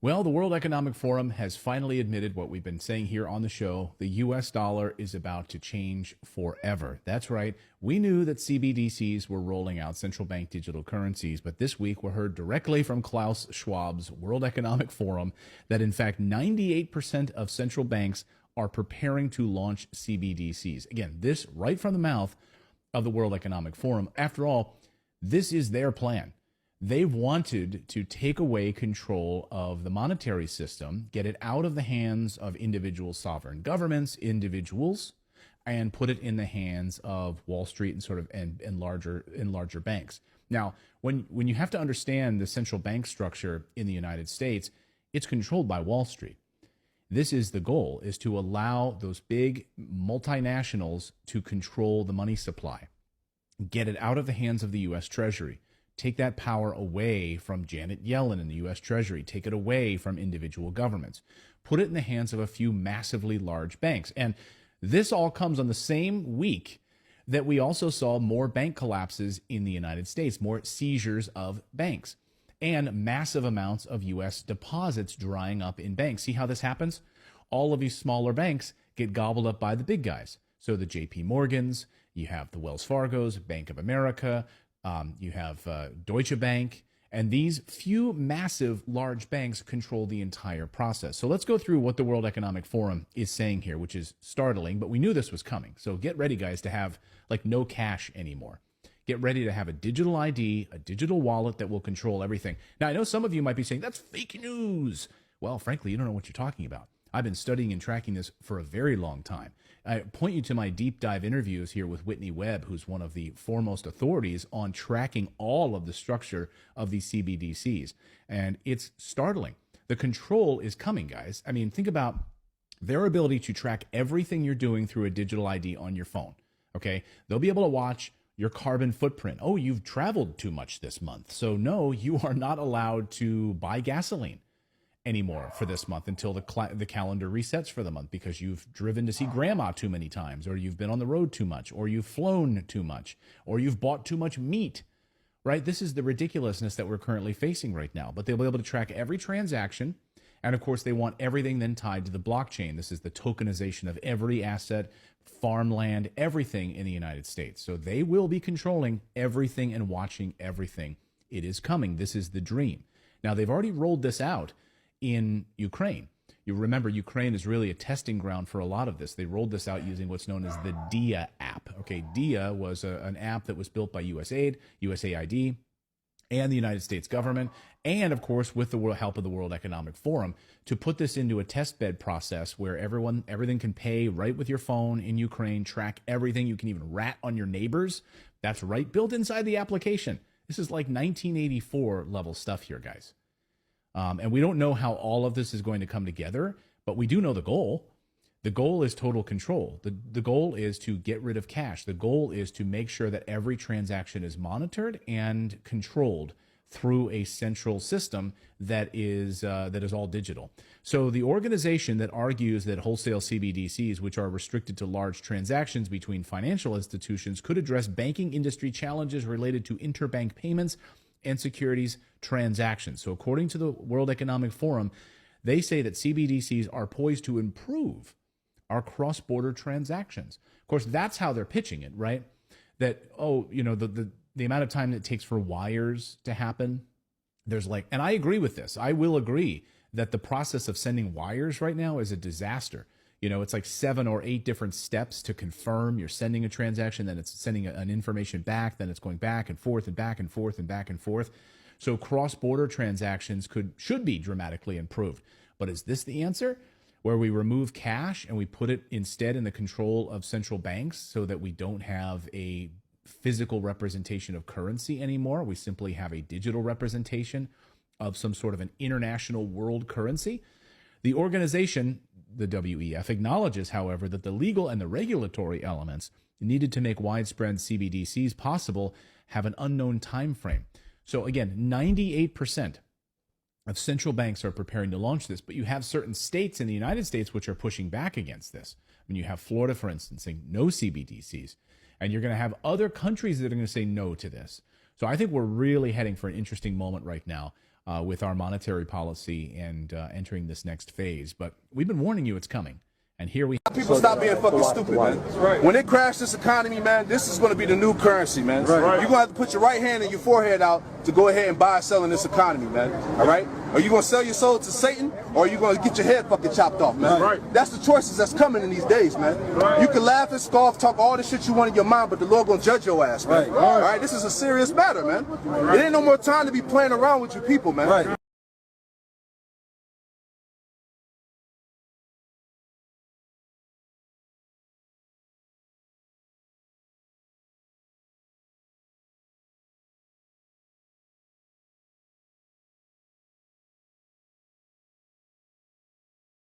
Well, the World Economic Forum has finally admitted what we've been saying here on the show. The US dollar is about to change forever. That's right. We knew that CBDCs were rolling out central bank digital currencies, but this week we heard directly from Klaus Schwab's World Economic Forum that in fact 98% of central banks are preparing to launch CBDCs. Again, this right from the mouth of the World Economic Forum. After all, this is their plan. They've wanted to take away control of the monetary system, get it out of the hands of individual sovereign governments, individuals, and put it in the hands of Wall Street and sort of and larger banks. Now, when you have to understand the central bank structure in the United States, it's controlled by Wall Street. This is the goal, is to allow those big multinationals to control the money supply, get it out of the hands of the U.S. Treasury. Take that power away from Janet Yellen and the U.S. Treasury. Take it away from individual governments. Put it in the hands of a few massively large banks. And this all comes on the same week that we also saw more bank collapses in the United States, more seizures of banks, and massive amounts of U.S. deposits drying up in banks. See how this happens? All of these smaller banks get gobbled up by the big guys. So the J.P. Morgans, you have the Wells Fargos, Bank of America, you have Deutsche Bank, and these few massive large banks control the entire process. So let's go through what the World Economic Forum is saying here, which is startling, but we knew this was coming. So get ready, guys, to have like no cash anymore. Get ready to have a digital ID, a digital wallet that will control everything. Now, I know some of you might be saying, that's fake news. Well, frankly, you don't know what you're talking about. I've been studying and tracking this for a very long time. I point you to my deep dive interviews here with Whitney Webb, who's one of the foremost authorities on tracking all of the structure of these CBDCs. And it's startling. The control is coming, guys. I mean, think about their ability to track everything you're doing through a digital ID on your phone. Okay. They'll be able to watch your carbon footprint. Oh, you've traveled too much this month. So no, you are not allowed to buy gasoline anymore for this month until the calendar resets for the month because you've driven to see grandma too many times, or you've been on the road too much, or you've flown too much, or you've bought too much meat, right? This is the ridiculousness that we're currently facing right now. But they'll be able to track every transaction. And of course, they want everything then tied to the blockchain. This is the tokenization of every asset, farmland, everything in the United States. So they will be controlling everything and watching everything. It is coming. This is the dream. Now, they've already rolled this out in Ukraine. You remember, Ukraine is really a testing ground for a lot of this. They rolled this out using what's known as the DIA app. Okay, DIA was an app that was built by USAID, USAID, and the United States government, and of course with the help of the World Economic Forum, to put this into a test bed process where everything can pay right with your phone in Ukraine, track everything. You can even rat on your neighbors. That's right, built inside the application. This is like 1984 level stuff here, guys. And we don't know how all of this is going to come together, but we do know the goal. The goal is total control. The goal is to get rid of cash. The goal is to make sure that every transaction is monitored and controlled through a central system that is all digital. So the organization that argues that wholesale CBDCs, which are restricted to large transactions between financial institutions, could address banking industry challenges related to interbank payments and securities transactions. So according to the World Economic Forum, they say that CBDCs are poised to improve our cross-border transactions. Of course, that's how they're pitching it, right? That, the amount of time that it takes for wires to happen, and I agree with this. I will agree that the process of sending wires right now is a disaster. It's like 7 or 8 different steps to confirm you're sending a transaction, then it's sending an information back, then it's going back and forth and back and forth and back and forth. So cross-border transactions should be dramatically improved. But is this the answer? Where we remove cash and we put it instead in the control of central banks so that we don't have a physical representation of currency anymore. We simply have a digital representation of some sort of an international world currency. The organization, the WEF, acknowledges, however, that the legal and the regulatory elements needed to make widespread CBDCs possible have an unknown time frame. So again, 98% of central banks are preparing to launch this, but you have certain states in the United States which are pushing back against this. I mean, you have Florida, for instance, saying no CBDCs, and you're going to have other countries that are going to say no to this. So I think we're really heading for an interesting moment right now. with our monetary policy and entering this next phase. But we've been warning you it's coming. And here we people stop being fucking stupid, man. Right. When they crash this economy, man, this is going to be the new currency, man. Right. You're going to have to put your right hand and your forehead out to go ahead and buy and sell in this economy, man. All right? Are you going to sell your soul to Satan, or are you going to get your head fucking chopped off, man? Right. That's the choices that's coming in these days, man. Right. You can laugh and scoff, talk all the shit you want in your mind, but the Lord going to judge your ass, man. Right. All right? This is a serious matter, man. It ain't no more time to be playing around with your people, man. Right.